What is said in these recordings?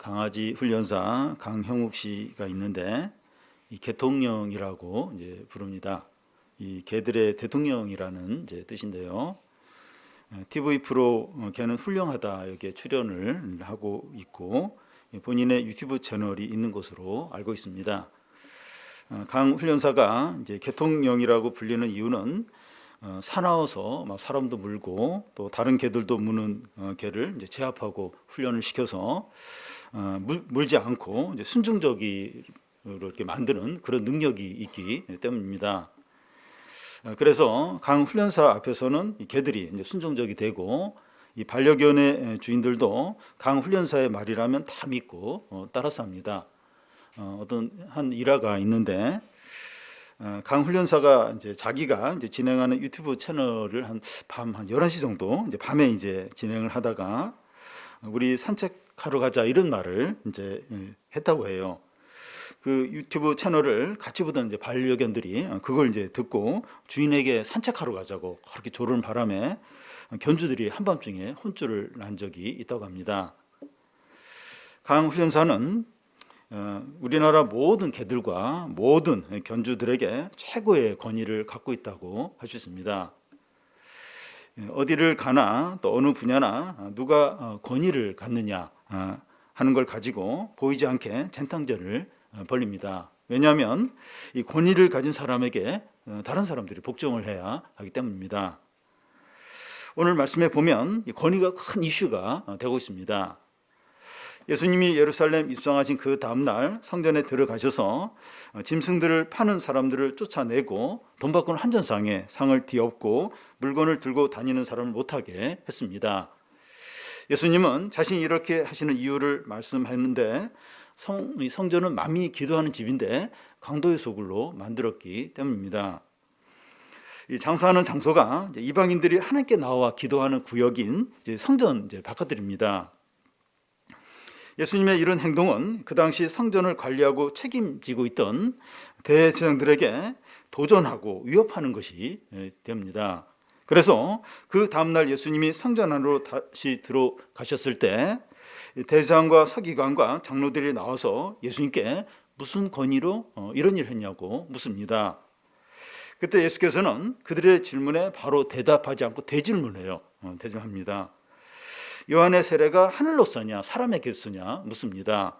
강아지 훈련사 강형욱 씨가 있는데 이 개통령이라고 이제 부릅니다. 이 개들의 대통령이라는 이제 뜻인데요. TV 프로 걔는 훌륭하다 여기에 출연을 하고 있고 본인의 유튜브 채널이 있는 것으로 알고 있습니다. 강 훈련사가 이제 개통령이라고 불리는 이유는 사나워서 막 사람도 물고 또 다른 개들도 무는 개를 이제 제압하고 훈련을 시켜서 물지 않고 이제 순종적으로 이렇게 만드는 그런 능력이 있기 때문입니다. 그래서 강 훈련사 앞에서는 이 개들이 이제 순종적이 되고 이 반려견의 주인들도 강 훈련사의 말이라면 다 믿고 따라서 합니다. 어떤 한 일화가 있는데 강 훈련사가 이제 자기가 이제 진행하는 유튜브 채널을 밤 한 11시 정도 이제 밤에 이제 진행을 하다가 우리 산책하러 가자 이런 말을 이제 했다고 해요. 그 유튜브 채널을 같이 보던 이제 반려견들이 그걸 이제 듣고 주인에게 산책하러 가자고 그렇게 조르는 바람에 견주들이 한밤중에 혼쭐을 난 적이 있다고 합니다. 강 훈련사는 우리나라 모든 개들과 모든 견주들에게 최고의 권위를 갖고 있다고 할 수 있습니다. 어디를 가나 또 어느 분야나 누가 권위를 갖느냐 하는 걸 가지고 보이지 않게 쟁탈전을 벌립니다. 왜냐하면 이 권위를 가진 사람에게 다른 사람들이 복종을 해야 하기 때문입니다. 오늘 말씀에 보면 이 권위가 큰 이슈가 되고 있습니다. 예수님이 예루살렘 입성하신 그 다음날 성전에 들어가셔서 짐승들을 파는 사람들을 쫓아내고 돈 받고는 한전상에 상을 뒤엎고 물건을 들고 다니는 사람을 못하게 했습니다. 예수님은 자신이 이렇게 하시는 이유를 말씀했는데 성전은 만민이 기도하는 집인데 강도의 소굴로 만들었기 때문입니다. 이 장사하는 장소가 이방인들이 하나님께 나와 기도하는 구역인 성전 바깥들입니다. 예수님의 이런 행동은 그 당시 성전을 관리하고 책임지고 있던 대제사장들에게 도전하고 위협하는 것이 됩니다. 그래서 그 다음날 예수님이 성전 안으로 다시 들어가셨을 때 대제사장과 서기관과 장로들이 나와서 예수님께 무슨 권위로 이런 일을 했냐고 묻습니다. 그때 예수께서는 그들의 질문에 바로 대답하지 않고 대질문해요. 대질문합니다. 요한의 세례가 하늘로서냐 사람에게서냐 묻습니다.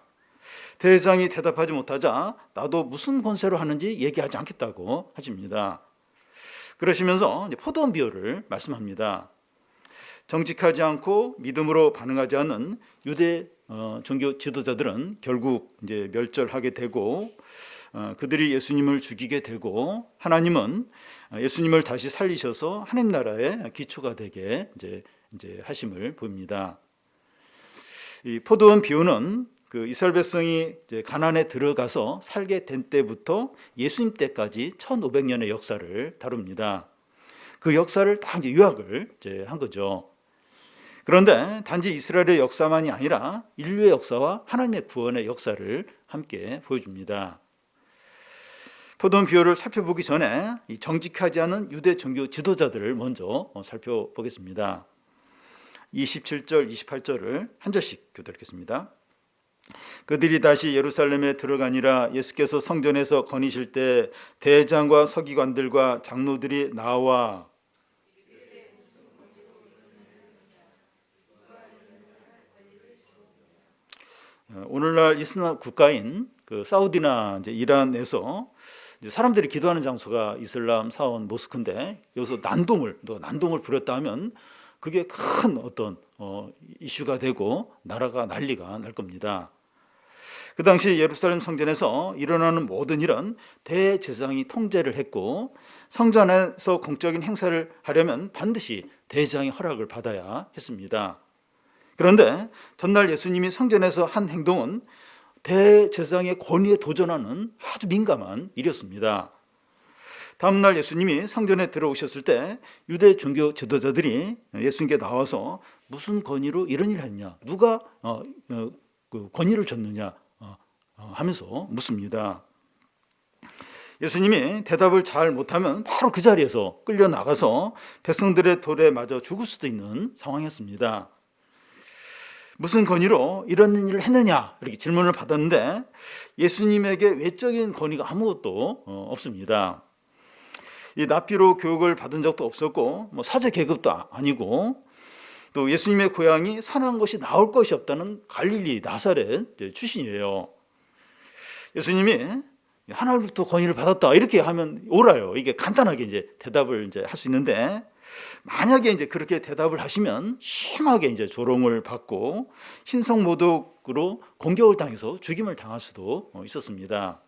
대제사장이 대답하지 못하자 나도 무슨 권세로 하는지 얘기하지 않겠다고 하십니다. 그러시면서 포도원 비유를 말씀합니다. 정직하지 않고 믿음으로 반응하지 않는 유대 종교 지도자들은 결국 이제 멸절하게 되고 그들이 예수님을 죽이게 되고 하나님은 예수님을 다시 살리셔서 하나님 나라의 기초가 되게 이제 하심을 봅니다. 이 포도원 비유는 그 이스라엘 백성이 이제 가나안에 들어가서 살게 된 때부터 예수님 때까지 1500년의 역사를 다룹니다. 그 역사를 다 이제 요약을 이제 한 거죠. 그런데 단지 이스라엘의 역사만이 아니라 인류의 역사와 하나님의 구원의 역사를 함께 보여줍니다. 포도원 비유를 살펴보기 전에 이 정직하지 않은 유대 종교 지도자들을 먼저 살펴보겠습니다. 27절, 28절을 한 절씩 교독하겠습니다. 그들이 다시 예루살렘에 들어가니라 예수께서 성전에서 거니실 때 대장과 서기관들과 장로들이 나와 오늘날 이슬람 국가인 그 사우디나 이제 이란에서 이제 사람들이 기도하는 장소가 이슬람 사원 모스크인데 여기서 난동을 부렸다 하면 그게 큰 어떤 이슈가 되고 나라가 난리가 날 겁니다. 그 당시 예루살렘 성전에서 일어나는 모든 일은 대제사장이 통제를 했고 성전 안에서 공적인 행사를 하려면 반드시 대제사장의 허락을 받아야 했습니다. 그런데 전날 예수님이 성전에서 한 행동은 대제사장의 권위에 도전하는 아주 민감한 일이었습니다. 다음날 예수님이 성전에 들어오셨을 때 유대 종교 지도자들이 예수님께 나와서 무슨 권위로 이런 일을 했냐, 누가 그 권위를 줬느냐 하면서 묻습니다. 예수님이 대답을 잘 못하면 바로 그 자리에서 끌려나가서 백성들의 돌에 맞아 죽을 수도 있는 상황이었습니다. 무슨 권위로 이런 일을 했느냐 이렇게 질문을 받았는데 예수님에게 외적인 권위가 아무것도 없습니다. 이 납비로 교육을 받은 적도 없었고 사제 계급도 아니고 또 예수님의 고향이 선한 것이 나올 것이 없다는 갈릴리 나사렛 출신이에요. 예수님이 하나님부터 권위를 받았다 이렇게 하면 옳아요. 이게 간단하게 이제 대답을 이제 할 수 있는데 만약에 이제 그렇게 대답을 하시면 심하게 이제 조롱을 받고 신성모독으로 공격을 당해서 죽임을 당할 수도 있었습니다.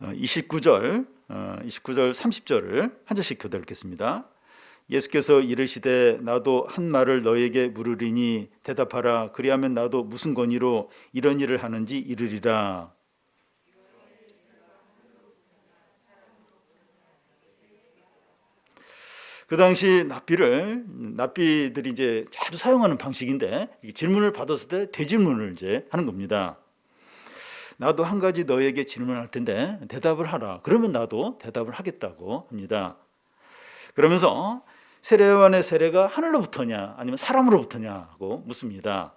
29절 30절을 한 절씩 교대로 읽겠습니다. 예수께서 이르시되 나도 한 말을 너에게 물으리니 대답하라. 그리하면 나도 무슨 권위로 이런 일을 하는지 이르리라. 그 당시 납비들이 이제 자주 사용하는 방식인데 질문을 받았을 때 대질문을 이제 하는 겁니다. 나도 한 가지 너에게 질문할 텐데 대답을 하라. 그러면 나도 대답을 하겠다고 합니다. 그러면서 세례요한의 세례가 하늘로부터냐 아니면 사람으로부터냐 하고 묻습니다.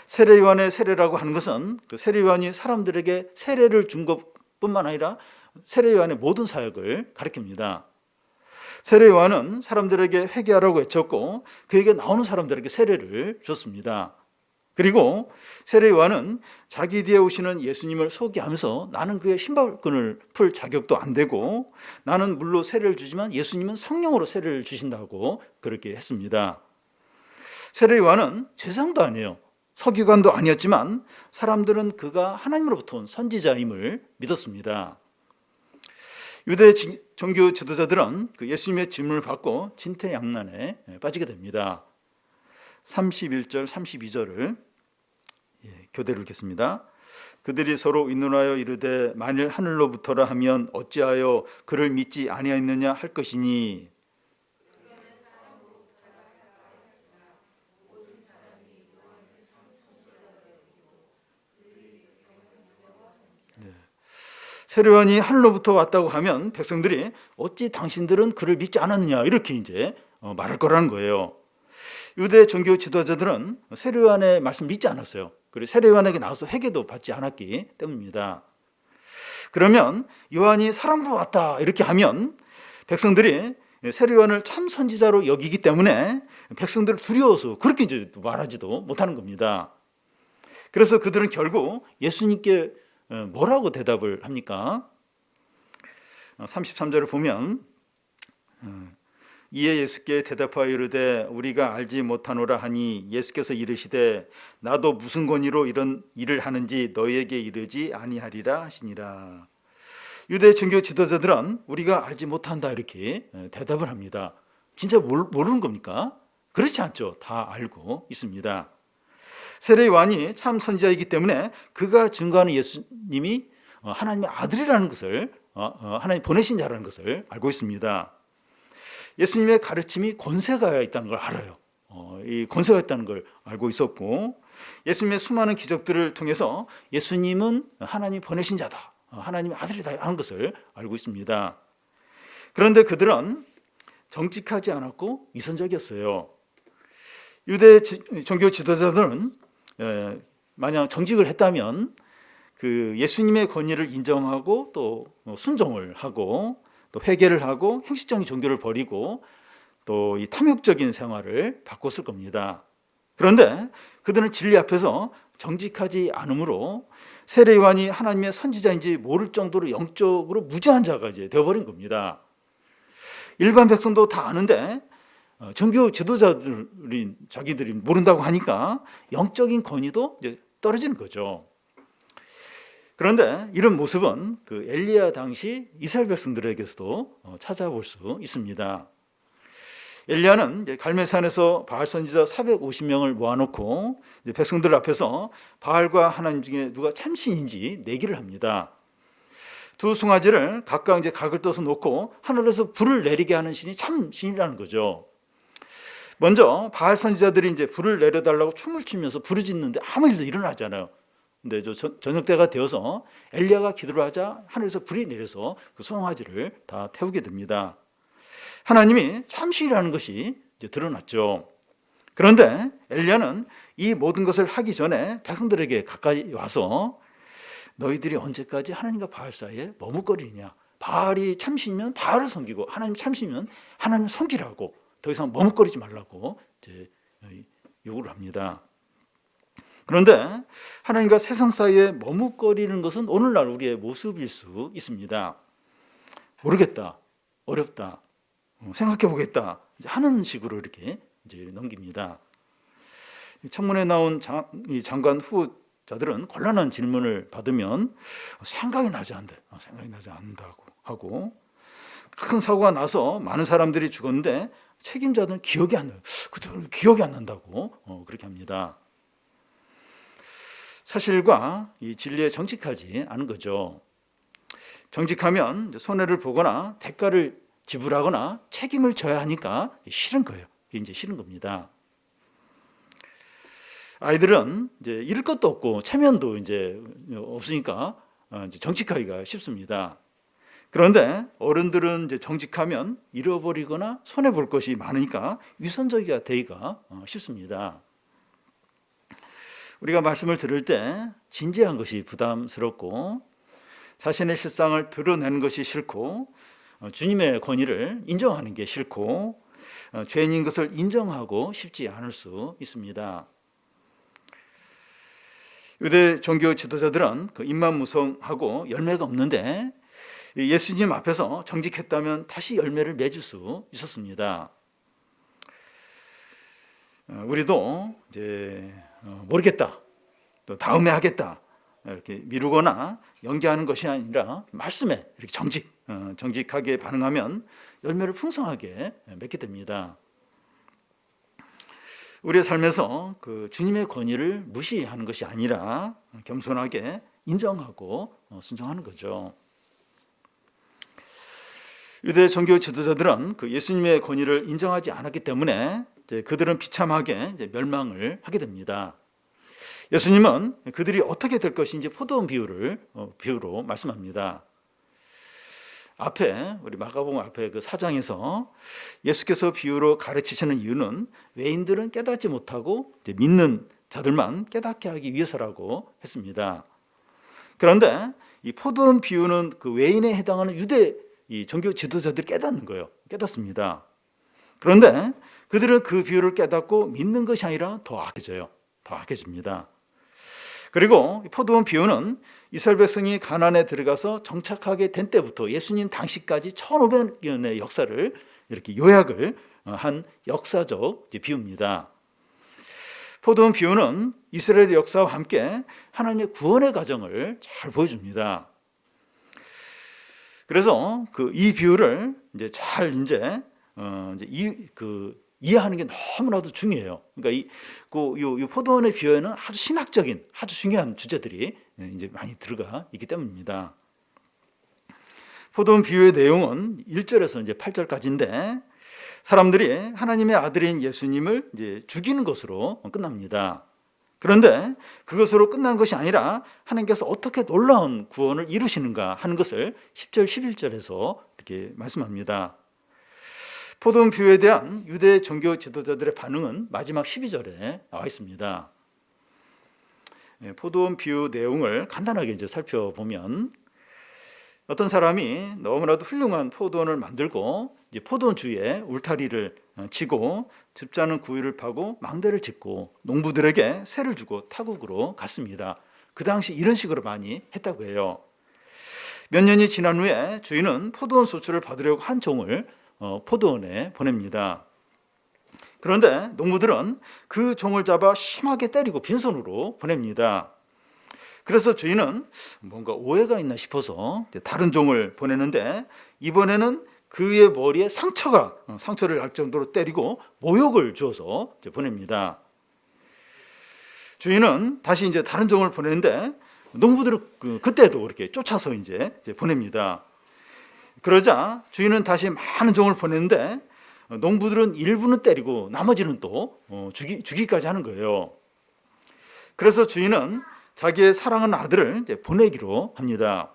세례요한의 세례라고 하는 것은 그 세례요한이 사람들에게 세례를 준 것뿐만 아니라 세례요한의 모든 사역을 가리킵니다. 세례요한은 사람들에게 회개하라고 외쳤고 그에게 나오는 사람들에게 세례를 줬습니다. 그리고 세례요한은 자기 뒤에 오시는 예수님을 소개하면서 나는 그의 신발끈을 풀 자격도 안 되고 나는 물로 세례를 주지만 예수님은 성령으로 세례를 주신다고 그렇게 했습니다. 세례요한은 제사장도 아니에요. 서기관도 아니었지만 사람들은 그가 하나님으로부터 온 선지자임을 믿었습니다. 유대 종교 지도자들은 그 예수님의 질문을 받고 진퇴양난에 빠지게 됩니다. 31절 32절을 교대로 읽겠습니다. 그들이 서로 의논하여 이르되 만일 하늘로부터라 하면 어찌하여 그를 믿지 아니하였느냐 할 것이니 세례요한이 하늘로부터 왔다고 하면 백성들이 어찌 당신들은 그를 믿지 않았느냐 이렇게 이제 말할 거라는 거예요. 유대 종교 지도자들은 세례요한의 말씀 믿지 않았어요. 그리고 세례요한에게 나와서 회개도 받지 않았기 때문입니다. 그러면 요한이 사람으로 왔다 이렇게 하면 백성들이 세례요한을 참 선지자로 여기기 때문에 백성들을 두려워서 그렇게 이제 말하지도 못하는 겁니다. 그래서 그들은 결국 예수님께 뭐라고 대답을 합니까? 33절을 보면 이에 예수께 대답하여 이르되 우리가 알지 못하노라 하니 예수께서 이르시되 나도 무슨 권위로 이런 일을 하는지 너희에게 이르지 아니하리라 하시니라. 유대 종교 지도자들은 우리가 알지 못한다 이렇게 대답을 합니다. 진짜 모르는 겁니까? 그렇지 않죠. 다 알고 있습니다. 세례요한이 참 선지자이기 때문에 그가 증거하는 예수님이 하나님의 아들이라는 것을 하나님 보내신 자라는 것을 알고 있습니다. 예수님의 가르침이 권세가 있다는 걸 알아요. 이 권세가 있다는 걸 알고 있었고 예수님의 수많은 기적들을 통해서 예수님은 하나님이 보내신 자다. 하나님의 아들이다 하는 것을 알고 있습니다. 그런데 그들은 정직하지 않았고 이선적이었어요. 유대 종교 지도자들은 만약 정직을 했다면 그 예수님의 권위를 인정하고 또 순종을 하고 또 회개를 하고 형식적인 종교를 버리고 또 이 탐욕적인 생활을 바꿨을 겁니다. 그런데 그들은 진리 앞에서 정직하지 않으므로 세례요한이 하나님의 선지자인지 모를 정도로 영적으로 무지한 자가 이제 되어버린 겁니다. 일반 백성도 다 아는데 종교 지도자들이 자기들이 모른다고 하니까 영적인 권위도 이제 떨어지는 거죠. 그런데 이런 모습은 그 엘리야 당시 이스라엘 백성들에게서도 찾아볼 수 있습니다. 엘리야는 갈멜산에서 바알 선지자 450명을 모아놓고 백성들 앞에서 바알과 하나님 중에 누가 참신인지 내기를 합니다. 두 송아지를 각각 이제 각을 떠서 놓고 하늘에서 불을 내리게 하는 신이 참신이라는 거죠. 먼저 바알 선지자들이 이제 불을 내려달라고 춤을 추면서 부르짖는데 아무 일도 일어나지 않아요. 근데 저녁 때가 되어서 엘리야가 기도를 하자 하늘에서 불이 내려서 그 송아지를 다 태우게 됩니다. 하나님이 참신이라는 것이 이제 드러났죠. 그런데 엘리야는 이 모든 것을 하기 전에 백성들에게 가까이 와서 너희들이 언제까지 하나님과 바알 사이에 머뭇거리냐. 바알이 참신이면 바알을 섬기고 하나님 참신이면 하나님 섬기라고, 더 이상 머뭇거리지 말라고 이제 요구를 합니다. 그런데 하나님과 세상 사이에 머뭇거리는 것은 오늘날 우리의 모습일 수 있습니다. 모르겠다, 어렵다, 생각해 보겠다 하는 식으로 이렇게 이제 넘깁니다. 청문회에 나온 장관 후보자들은 곤란한 질문을 받으면 생각이 나지 않는다고 하고, 큰 사고가 나서 많은 사람들이 죽었는데 책임자들은 기억이 안 나요. 그들은 기억이 안 난다고 그렇게 합니다. 사실과 이 진리에 정직하지 않은 거죠. 정직하면 손해를 보거나 대가를 지불하거나 책임을 져야 하니까 싫은 거예요. 이게 이제 싫은 겁니다. 아이들은 이제 잃을 것도 없고 체면도 이제 없으니까 이제 정직하기가 쉽습니다. 그런데 어른들은 이제 정직하면 잃어버리거나 손해 볼 것이 많으니까 위선적이가 되기가 쉽습니다. 우리가 말씀을 들을 때 진지한 것이 부담스럽고 자신의 실상을 드러내는 것이 싫고 주님의 권위를 인정하는 게 싫고 죄인인 것을 인정하고 싶지 않을 수 있습니다. 유대 종교 지도자들은 그 입만 무성하고 열매가 없는데 예수님 앞에서 정직했다면 다시 열매를 맺을 수 있었습니다. 우리도 이제 모르겠다, 또 다음에 하겠다 이렇게 미루거나 연기하는 것이 아니라 말씀에 이렇게 정직하게 반응하면 열매를 풍성하게 맺게 됩니다. 우리의 삶에서 그 주님의 권위를 무시하는 것이 아니라 겸손하게 인정하고 순종하는 거죠. 유대 종교 지도자들은 그 예수님의 권위를 인정하지 않았기 때문에 이제 그들은 비참하게 이제 멸망을 하게 됩니다. 예수님은 그들이 어떻게 될 것인지 포도원 비유로 말씀합니다. 앞에 우리 마가복음 앞에 그 4장에서 예수께서 비유로 가르치시는 이유는 외인들은 깨닫지 못하고 이제 믿는 자들만 깨닫게 하기 위해서라고 했습니다. 그런데 이 포도원 비유는 그 외인에 해당하는 유대 이 종교 지도자들이 깨닫는 거예요. 깨닫습니다. 그런데 그들은 그 비유를 깨닫고 믿는 것이 아니라 더 악해집니다. 그리고 포도원 비유는 이스라엘 백성이 가나안에 들어가서 정착하게 된 때부터 예수님 당시까지 1500년의 역사를 이렇게 요약을 한 역사적 비유입니다. 포도원 비유는 이스라엘의 역사와 함께 하나님의 구원의 과정을 잘 보여줍니다. 그래서 이 비유를 이제 잘 이해하는 게 너무나도 중요해요. 그러니까 이 포도원의 비유에는 아주 신학적인 아주 중요한 주제들이 이제 많이 들어가 있기 때문입니다. 포도원 비유의 내용은 1절에서 이제 8절까지인데 사람들이 하나님의 아들인 예수님을 이제 죽이는 것으로 끝납니다. 그런데 그것으로 끝난 것이 아니라 하나님께서 어떻게 놀라운 구원을 이루시는가 하는 것을 10절, 11절에서 이렇게 말씀합니다. 포도원 비유에 대한 유대 종교 지도자들의 반응은 마지막 12절에 나와 있습니다. 포도원 비유 내용을 간단하게 이제 살펴보면 어떤 사람이 너무나도 훌륭한 포도원을 만들고 이제 포도원 주위에 울타리를 치고 즙자는 구유를 파고 망대를 짓고 농부들에게 세를 주고 타국으로 갔습니다. 그 당시 이런 식으로 많이 했다고 해요. 몇 년이 지난 후에 주인은 포도원 수출을 받으려고 한 종을 포도원에 보냅니다. 그런데 농부들은 그 종을 잡아 심하게 때리고 빈손으로 보냅니다. 그래서 주인은 뭔가 오해가 있나 싶어서 다른 종을 보내는데 이번에는 그의 머리에 상처를 날 정도로 때리고 모욕을 주어서 보냅니다. 주인은 다시 이제 다른 종을 보내는데 농부들은 그때도 이렇게 쫓아서 이제 보냅니다. 그러자 주인은 다시 많은 종을 보냈는데 농부들은 일부는 때리고 나머지는 또 죽이기까지 하는 거예요. 그래서 주인은 자기의 사랑하는 아들을 이제 보내기로 합니다.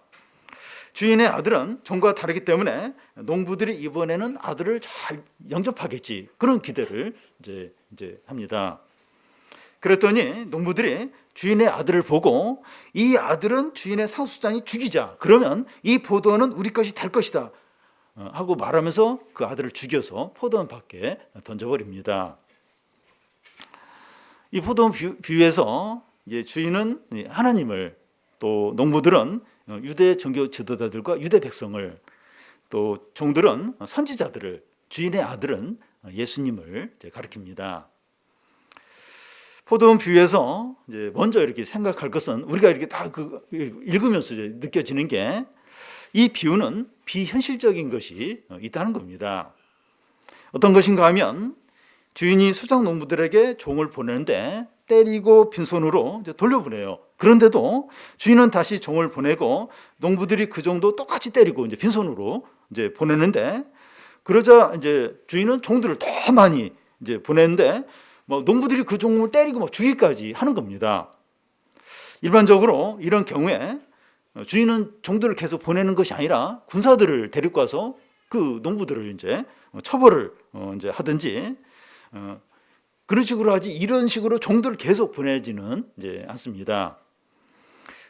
주인의 아들은 종과 다르기 때문에 농부들이 이번에는 아들을 잘 영접하겠지, 그런 기대를 이제 합니다. 그랬더니 농부들이 주인의 아들을 보고 이 아들은 주인의 상수장이 죽이자, 그러면 이 포도원은 우리 것이 될 것이다 하고 말하면서 그 아들을 죽여서 포도원 밖에 던져버립니다. 이 포도원 비유에서 이제 주인은 하나님을, 또 농부들은 유대 종교 지도자들과 유대 백성을, 또 종들은 선지자들을, 주인의 아들은 예수님을 가리킵니다. 포도원 비유에서 이제 먼저 이렇게 생각할 것은, 우리가 이렇게 다 읽으면서 느껴지는 게, 이 비유는 비현실적인 것이 있다는 겁니다. 어떤 것인가 하면 주인이 소작 농부들에게 종을 보내는데 때리고 빈손으로 이제 돌려보내요. 그런데도 주인은 다시 종을 보내고 농부들이 그 종도 똑같이 때리고 이제 빈손으로 이제 보내는데, 그러자 이제 주인은 종들을 더 많이 이제 보내는데 농부들이 그 종을 때리고 죽이기까지 하는 겁니다. 일반적으로 이런 경우에 주인은 종들을 계속 보내는 것이 아니라 군사들을 데리고 와서 그 농부들을 이제 처벌을 이제 하든지 그런 식으로 하지, 이런 식으로 종들을 계속 보내지는 이제 않습니다.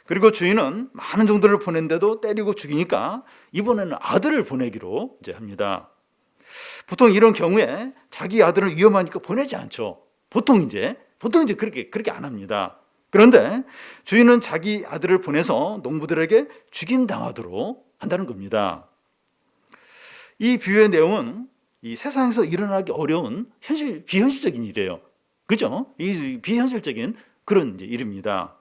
그리고 주인은 많은 종들을 보냈는데도 때리고 죽이니까 이번에는 아들을 보내기로 이제 합니다. 보통 이런 경우에 자기 아들은 위험하니까 보내지 않죠. 보통 이제 그렇게 안 합니다. 그런데 주인은 자기 아들을 보내서 농부들에게 죽임 당하도록 한다는 겁니다. 이 비유의 내용은 이 세상에서 일어나기 어려운 비현실적인 일이에요. 그죠? 이 비현실적인 그런 이제 일입니다.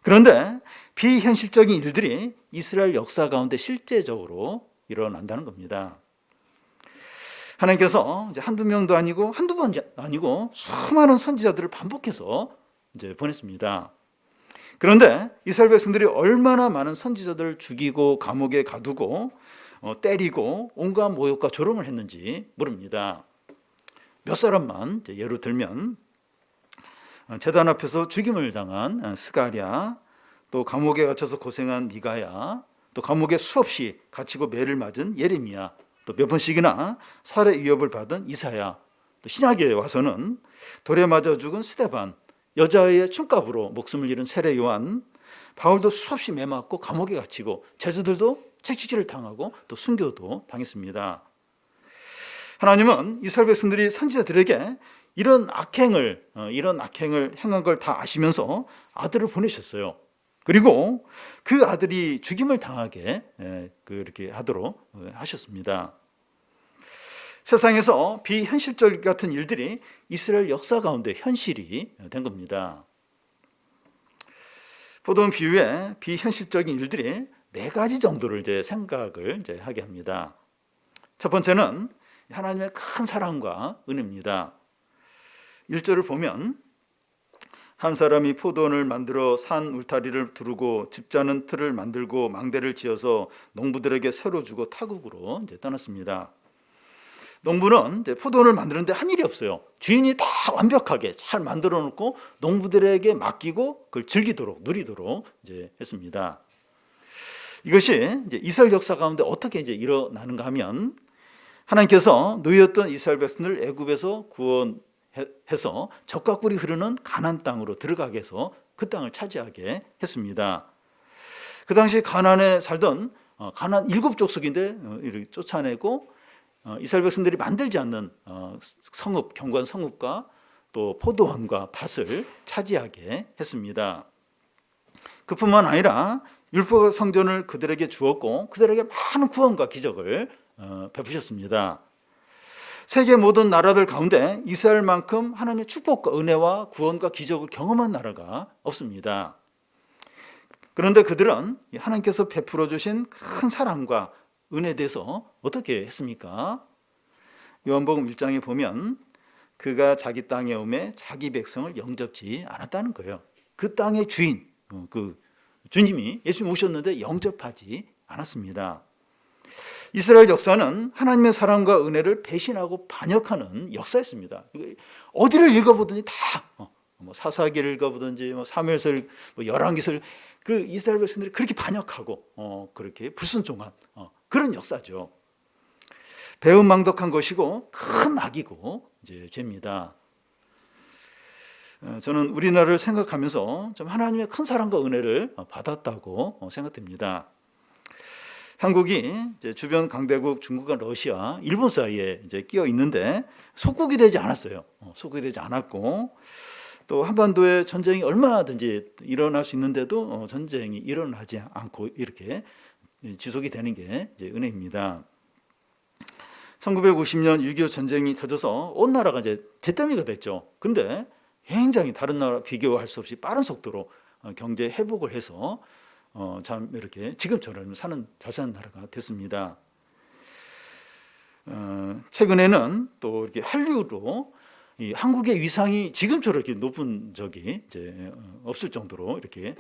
그런데 비현실적인 일들이 이스라엘 역사 가운데 실제적으로 일어난다는 겁니다. 하나님께서 이제 한두 명도 아니고 한두 번 아니고 수많은 선지자들을 반복해서 이제 보냈습니다. 그런데 이스라엘 백성들이 얼마나 많은 선지자들을 죽이고 감옥에 가두고 때리고 온갖 모욕과 조롱을 했는지 모릅니다. 몇 사람만 예로 들면, 제단 앞에서 죽임을 당한 스가랴, 또 감옥에 갇혀서 고생한 미가야, 또 감옥에 수없이 갇히고 매를 맞은 예레미야, 또 몇 번씩이나 살해 위협을 받은 이사야, 또 신약에 와서는 돌에 맞아 죽은 스데반, 여자의 춤값으로 목숨을 잃은 세례 요한, 바울도 수없이 매맞고 감옥에 갇히고 제자들도 채찍질을 당하고 또 순교도 당했습니다. 하나님은 이스라엘 백성들이 선지자들에게 이런 악행을 행한 걸 다 아시면서 아들을 보내셨어요. 그리고 그 아들이 죽임을 당하게 그렇게 하도록 하셨습니다. 세상에서 비현실적 같은 일들이 이스라엘 역사 가운데 현실이 된 겁니다. 포도원 비유의 비현실적인 일들이 네 가지 정도를 이제 생각을 이제 하게 합니다. 첫 번째는 하나님의 큰 사랑과 은혜입니다. 1절을 보면, 한 사람이 포도원을 만들어 산 울타리를 두르고 집자는 틀을 만들고 망대를 지어서 농부들에게 새로 주고 타국으로 이제 떠났습니다. 농부는 이제 포도원을 만드는데 한 일이 없어요. 주인이 다 완벽하게 잘 만들어 놓고 농부들에게 맡기고 그걸 즐기도록, 누리도록 이제 했습니다. 이것이 이제 이스라엘 역사 가운데 어떻게 이제 일어나는가 하면, 하나님께서 노예였던 이스라엘 백성을 애굽에서 구원해서 젖과 꿀이 흐르는 가나안 땅으로 들어가게 해서 그 땅을 차지하게 했습니다. 그 당시 가나안에 살던 가나안 7족속인데 이렇게 쫓아내고 이스라엘 백성들이 만들지 않는 성읍, 견고한 성읍과 또 포도원과 밭을 차지하게 했습니다. 그뿐만 아니라 율법 성전을 그들에게 주었고 그들에게 많은 구원과 기적을 베푸셨습니다. 세계 모든 나라들 가운데 이스라엘만큼 하나님의 축복과 은혜와 구원과 기적을 경험한 나라가 없습니다. 그런데 그들은 하나님께서 베풀어 주신 큰 사랑과 은혜에 대해서 어떻게 했습니까? 요한복음 1장에 보면 그가 자기 땅에 오매 자기 백성을 영접지 않았다는 거예요. 그 땅의 주인, 그 주님이 예수님 오셨는데 영접하지 않았습니다. 이스라엘 역사는 하나님의 사랑과 은혜를 배신하고 반역하는 역사였습니다. 어디를 읽어보더니 다 뭐 사사기를 읽어보든지 뭐 사무엘서를 뭐 열왕기서를 그 이스라엘 백성들이 그렇게 반역하고 그렇게 불순종한 그런 역사죠. 배은망덕한 것이고 큰 악이고 이제 죄입니다. 저는 우리나라를 생각하면서 좀 하나님의 큰 사랑과 은혜를 받았다고 생각됩니다. 한국이 이제 주변 강대국 중국과 러시아, 일본 사이에 이제 끼어 있는데 속국이 되지 않았어요. 속국이 되지 않았고 또 한반도에 전쟁이 얼마든지 일어날 수 있는데도 전쟁이 일어나지 않고 이렇게 지속이 되는 게 이제 은혜입니다. 1950년 6.25 전쟁이 터져서 온 나라가 이제 잿더미가 됐죠. 근데 굉장히 다른 나라 비교할 수 없이 빠른 속도로 경제 회복을 해서 참 이렇게 지금처럼 잘 사는 나라가 됐습니다. 최근에는 또 이렇게 한류로 이 한국의 위상이 지금처럼 이렇게 높은 적이 이제 없을 정도로 이렇게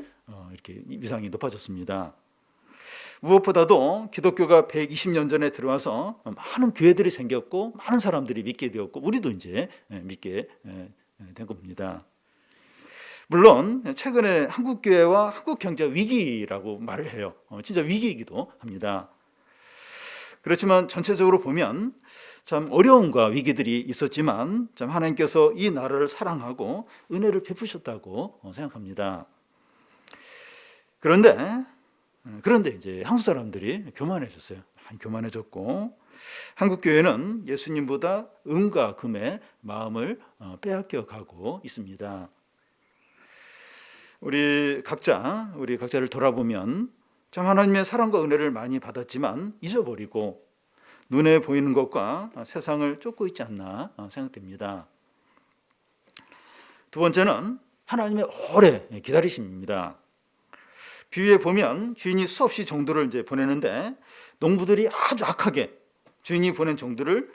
위상이 높아졌습니다. 무엇보다도 기독교가 120년 전에 들어와서 많은 교회들이 생겼고 많은 사람들이 믿게 되었고 우리도 이제 믿게 된 겁니다. 물론 최근에 한국 교회와 한국 경제가 위기라고 말을 해요. 진짜 위기이기도 합니다. 그렇지만 전체적으로 보면 참 어려움과 위기들이 있었지만 참 하나님께서 이 나라를 사랑하고 은혜를 베푸셨다고 생각합니다. 그런데 이제 한국 사람들이 교만해졌어요. 많이 교만해졌고 한국 교회는 예수님보다 은과 금의 마음을 빼앗겨 가고 있습니다. 우리 각자를 돌아보면 참 하나님의 사랑과 은혜를 많이 받았지만 잊어버리고 눈에 보이는 것과 세상을 쫓고 있지 않나 생각됩니다. 두 번째는 하나님의 오래 기다리심입니다. 비유에 보면 주인이 수없이 종들을 이제 보내는데 농부들이 아주 악하게 주인이 보낸 종들을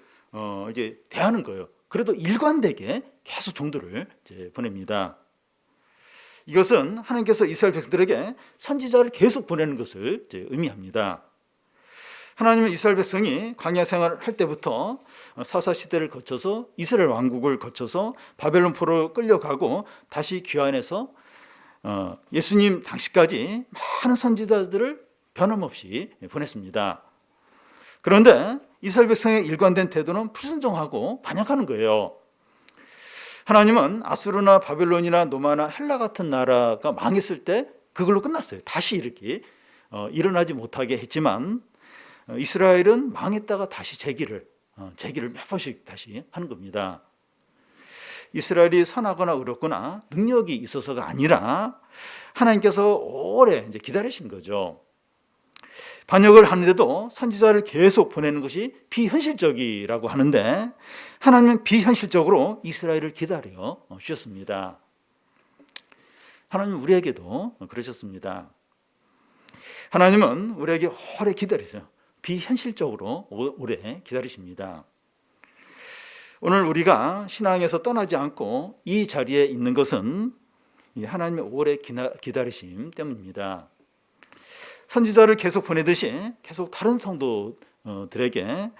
이제 대하는 거예요. 그래도 일관되게 계속 종들을 이제 보냅니다. 이것은 하나님께서 이스라엘 백성들에게 선지자를 계속 보내는 것을 이제 의미합니다. 하나님은 이스라엘 백성이 광야 생활을 할 때부터 사사 시대를 거쳐서 이스라엘 왕국을 거쳐서 바벨론 포로 끌려가고 다시 귀환해서 예수님 당시까지 많은 선지자들을 변함없이 보냈습니다. 그런데 이스라엘 백성의 일관된 태도는 불순종하고 반역하는 거예요. 하나님은 아수르나 바벨론이나 노마나 헬라 같은 나라가 망했을 때 그걸로 끝났어요. 다시 이렇게 일어나지 못하게 했지만 이스라엘은 망했다가 다시 재기를 몇 번씩 다시 하는 겁니다. 이스라엘이 선하거나 의롭거나 능력이 있어서가 아니라 하나님께서 오래 이제 기다리신 거죠. 반역을 하는데도 선지자를 계속 보내는 것이 비현실적이라고 하는데 하나님은 비현실적으로 이스라엘을 기다려 주셨습니다. 하나님은 우리에게도 그러셨습니다. 하나님은 우리에게 오래 기다리세요. 비현실적으로 오래 기다리십니다. 오늘 우리가 신앙에서 떠나지 않고 이 자리에 있는 것은 하나님의 오래 기다리심 때문입니다. 선지자를 계속 보내듯이 계속 다른 성도들에게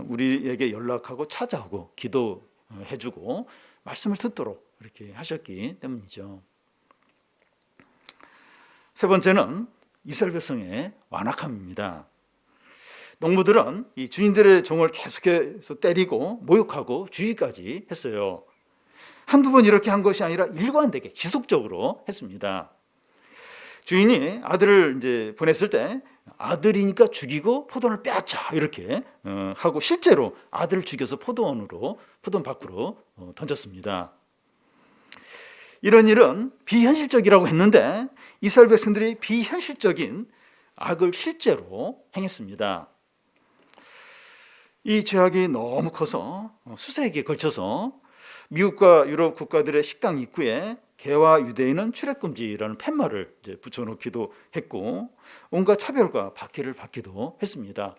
우리에게 연락하고 찾아오고 기도해주고 말씀을 듣도록 이렇게 하셨기 때문이죠. 세 번째는 이스라엘 백성의 완악함입니다. 농부들은 이 주인들의 종을 계속해서 때리고 모욕하고 주의까지 했어요. 한두 번 이렇게 한 것이 아니라 일관되게 지속적으로 했습니다. 주인이 아들을 이제 보냈을 때 아들이니까 죽이고 포도원을 빼앗자 이렇게 하고 실제로 아들을 죽여서 포도원 밖으로 던졌습니다. 이런 일은 비현실적이라고 했는데 이스라엘 백성들이 비현실적인 악을 실제로 행했습니다. 이 죄악이 너무 커서 수세기에 걸쳐서 미국과 유럽 국가들의 식당 입구에 개와 유대인은 출입금지라는 팻말을 이제 붙여놓기도 했고 온갖 차별과 박해를 받기도 했습니다.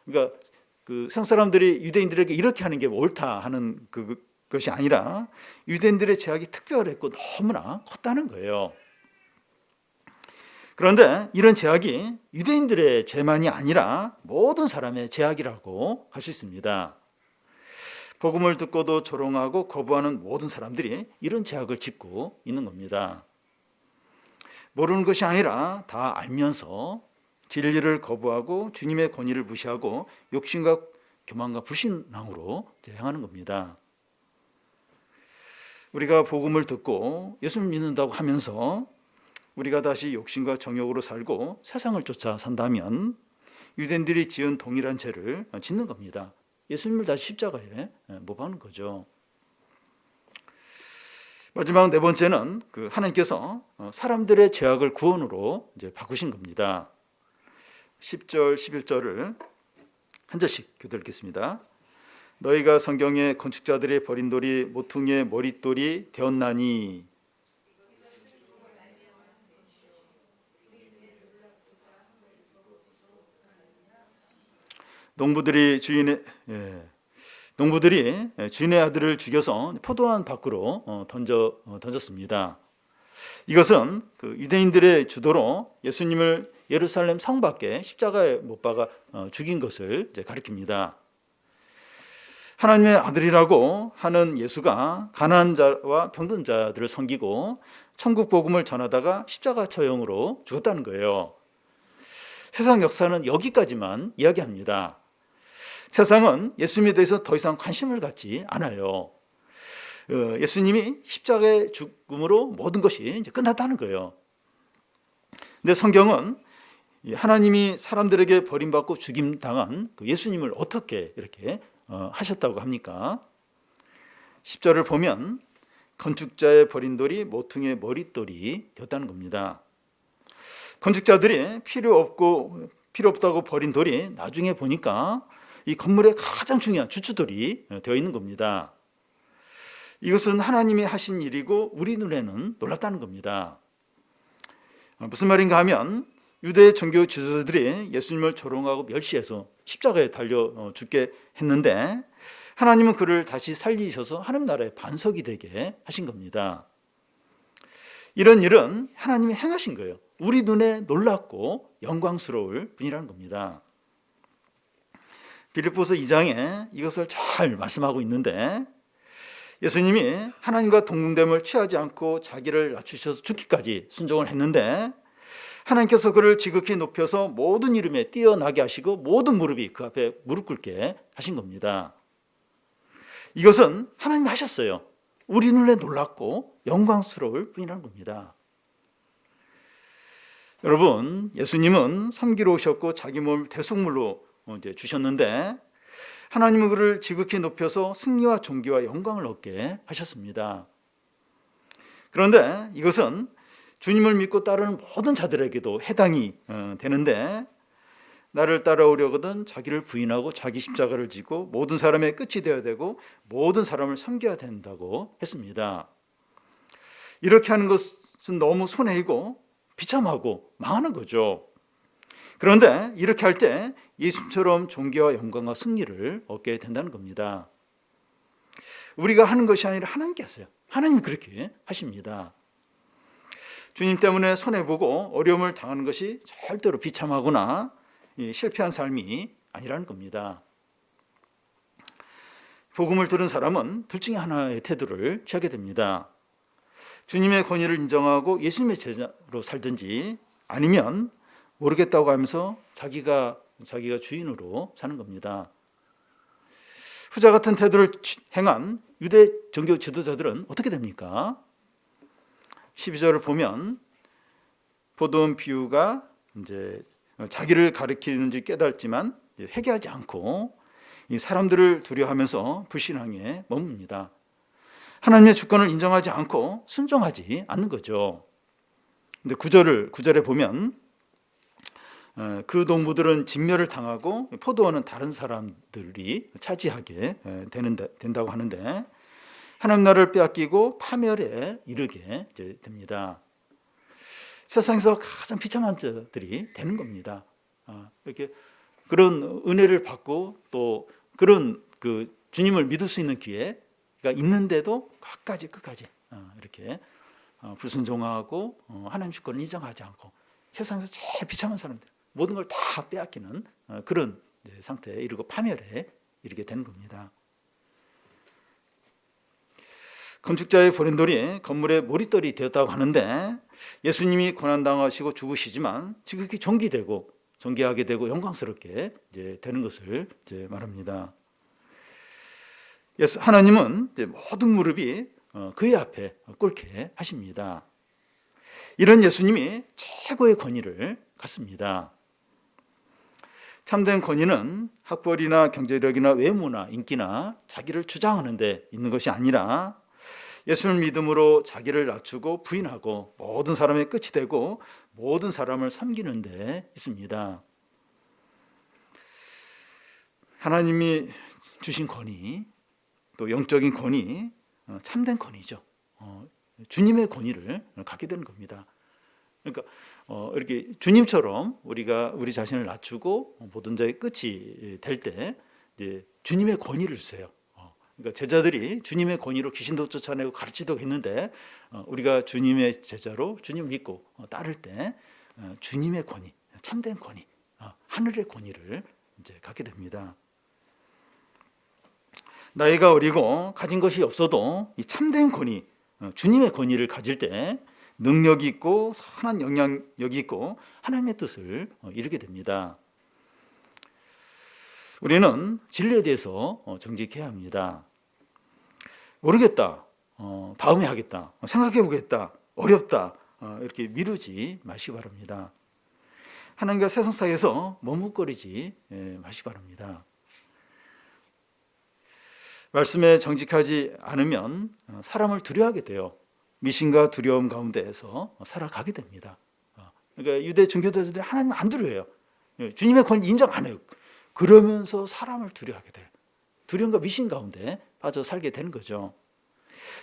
그러니까 그 세상 사람들이 유대인들에게 이렇게 하는 게 옳다 하는 그것이 아니라 유대인들의 죄악이 특별했고 너무나 컸다는 거예요. 그런데 이런 죄악이 유대인들의 죄만이 아니라 모든 사람의 죄악이라고 할 수 있습니다. 복음을 듣고도 조롱하고 거부하는 모든 사람들이 이런 죄악을 짓고 있는 겁니다. 모르는 것이 아니라 다 알면서 진리를 거부하고 주님의 권위를 무시하고 욕심과 교만과 불신앙으로 행하는 겁니다. 우리가 복음을 듣고 예수를 믿는다고 하면서 우리가 다시 욕심과 정욕으로 살고 세상을 쫓아 산다면 유대인들이 지은 동일한 죄를 짓는 겁니다. 예수님을 다시 십자가에 못 박는 거죠. 마지막 네 번째는 하나님께서 사람들의 죄악을 구원으로 바꾸신 겁니다. 10절, 11절을 한 절씩 교독 읽겠습니다. 너희가 성경에 건축자들이 버린 돌이 모퉁이의 머릿돌이 되었나니 농부들이 주인의 아들을 죽여서 포도원 밖으로 던졌습니다. 이것은 유대인들의 주도로 예수님을 예루살렘 성 밖에 십자가에 못 박아 죽인 것을 가리킵니다. 하나님의 아들이라고 하는 예수가 가난한 자와 병든 자들을 섬기고 천국 복음을 전하다가 십자가 처형으로 죽었다는 거예요. 세상 역사는 여기까지만 이야기합니다. 세상은 예수님에 대해서 더 이상 관심을 갖지 않아요. 예수님이 십자가의 죽음으로 모든 것이 이제 끝났다는 거예요. 근데 성경은 하나님이 사람들에게 버림받고 죽임당한 예수님을 어떻게 이렇게 하셨다고 합니까? 10절을 보면 건축자의 버린 돌이 모퉁이의 머릿돌이 되었다는 겁니다. 건축자들이 필요 없다고 버린 돌이 나중에 보니까 이 건물의 가장 중요한 주춧돌이 되어 있는 겁니다. 이것은 하나님이 하신 일이고 우리 눈에는 놀랍다는 겁니다. 무슨 말인가 하면 유대 종교 지도자들이 예수님을 조롱하고 멸시해서 십자가에 달려 죽게 했는데 하나님은 그를 다시 살리셔서 하나님 나라의 반석이 되게 하신 겁니다. 이런 일은 하나님이 행하신 거예요. 우리 눈에 놀랍고 영광스러울 뿐이라는 겁니다. 빌립보서 2장에 이것을 잘 말씀하고 있는데 예수님이 하나님과 동등됨을 취하지 않고 자기를 낮추셔서 죽기까지 순종을 했는데 하나님께서 그를 지극히 높여서 모든 이름에 뛰어나게 하시고 모든 무릎이 그 앞에 무릎 꿇게 하신 겁니다. 이것은 하나님이 하셨어요. 우리 눈에 놀랍고 영광스러울 뿐이라는 겁니다. 여러분, 예수님은 섬기러 오셨고 자기 몸을 대속물로 주셨는데 하나님은 그를 지극히 높여서 승리와 존귀와 영광을 얻게 하셨습니다. 그런데 이것은 주님을 믿고 따르는 모든 자들에게도 해당이 되는데 나를 따라오려거든 자기를 부인하고 자기 십자가를 지고 모든 사람의 끝이 되어야 되고 모든 사람을 섬겨야 된다고 했습니다. 이렇게 하는 것은 너무 손해이고 비참하고 망하는 거죠. 그런데 이렇게 할 때 예수처럼 존귀와 영광과 승리를 얻게 된다는 겁니다. 우리가 하는 것이 아니라 하나님께 하세요. 하나님이 그렇게 하십니다. 주님 때문에 손해보고 어려움을 당하는 것이 절대로 비참하거나 실패한 삶이 아니라는 겁니다. 복음을 들은 사람은 둘 중에 하나의 태도를 취하게 됩니다. 주님의 권위를 인정하고 예수님의 제자로 살든지 아니면 모르겠다고 하면서 자기가 주인으로 사는 겁니다. 후자 같은 태도를 행한 유대 종교 지도자들은 어떻게 됩니까? 12절을 보면 포도원 비유가 이제 자기를 가리키는지 깨닫지만 회개하지 않고 이 사람들을 두려워하면서 불신앙에 머뭅니다. 하나님의 주권을 인정하지 않고 순종하지 않는 거죠. 근데 9절에 보면 그 농부들은 진멸을 당하고 포도원은 다른 사람들이 차지하게 된다고 하는데 하나님 나라를 빼앗기고 파멸에 이르게 됩니다. 세상에서 가장 비참한 자들이 되는 겁니다. 이렇게 그런 은혜를 받고 또 그런 주님을 믿을 수 있는 기회가 있는데도 끝까지 이렇게 불순종하고 하나님 주권을 인정하지 않고 세상에서 제일 비참한 사람들 모든 걸 다 빼앗기는 그런 상태에 이르고 파멸에 이르게 되는 겁니다. 건축자의 보낸돌이 건물의 머릿돌이 되었다고 하는데 예수님이 고난당하시고 죽으시지만 지금 이렇게 존귀하게 되고 영광스럽게 이제 되는 것을 이제 말합니다. 하나님은 이제 모든 무릎이 그의 앞에 꿇게 하십니다. 이런 예수님이 최고의 권위를 갖습니다. 참된 권위는 학벌이나 경제력이나 외모나 인기나 자기를 주장하는 데 있는 것이 아니라 예수를 믿음으로 자기를 낮추고 부인하고 모든 사람의 끝이 되고 모든 사람을 섬기는 데 있습니다. 하나님이 주신 권위, 또 영적인 권위, 참된 권위죠. 주님의 권위를 갖게 되는 겁니다. 그러니까 이렇게 주님처럼 우리가 우리 자신을 낮추고 모든 자의 끝이 될 때 이제 주님의 권위를 주세요. 그러니까 제자들이 주님의 권위로 귀신도 쫓아내고 가르치도록 했는데 우리가 주님의 제자로 주님 믿고 따를 때 주님의 권위, 참된 권위, 하늘의 권위를 이제 갖게 됩니다. 나이가 어리고 가진 것이 없어도 이 참된 권위, 주님의 권위를 가질 때 능력이 있고 선한 영향력이 있고 하나님의 뜻을 이루게 됩니다. 우리는 진리에 대해서 정직해야 합니다. 모르겠다, 다음에 하겠다, 생각해 보겠다, 어렵다, 이렇게 미루지 마시기 바랍니다. 하나님과 세상 사이에서 머뭇거리지 마시기 바랍니다. 말씀에 정직하지 않으면 사람을 두려워하게 돼요. 미신과 두려움 가운데에서 살아가게 됩니다. 그러니까 유대 종교도들이 하나님 안 두려워해요. 주님의 권위 인정 안 해요. 그러면서 사람을 두려워하게 돼요. 두려움과 미신 가운데 빠져 살게 되는 거죠.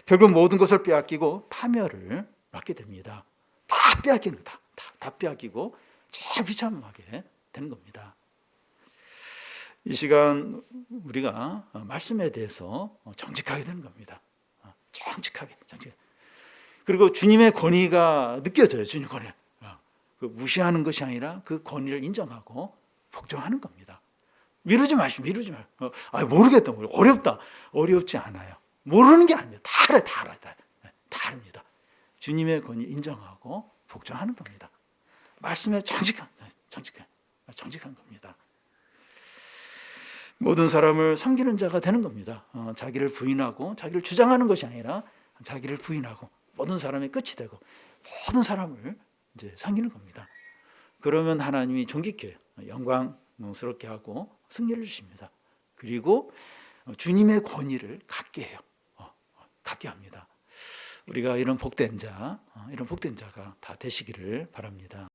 결국 모든 것을 빼앗기고 파멸을 맞게 됩니다. 다 빼앗기는 거다. 다 빼앗기고 제일 비참하게 되는 겁니다. 이 시간 우리가 말씀에 대해서 정직하게 되는 겁니다. 정직하게. 그리고 주님의 권위가 느껴져요. 주님의 권위. 무시하는 것이 아니라 그 권위를 인정하고 복종하는 겁니다. 미루지 마시고. 모르겠다. 어렵다. 어렵지 않아요. 모르는 게 아닙니다. 다 알아요. 주님의 권위 인정하고 복종하는 겁니다. 말씀에 정직한 겁니다. 모든 사람을 섬기는 자가 되는 겁니다. 자기를 부인하고 자기를 주장하는 것이 아니라 자기를 부인하고 모든 사람의 끝이 되고 모든 사람을 이제 섬기는 겁니다. 그러면 하나님이 존귀케 영광스럽게 하고 승리를 주십니다. 그리고 주님의 권위를 갖게 해요. 갖게 합니다. 우리가 이런 복된 자가 다 되시기를 바랍니다.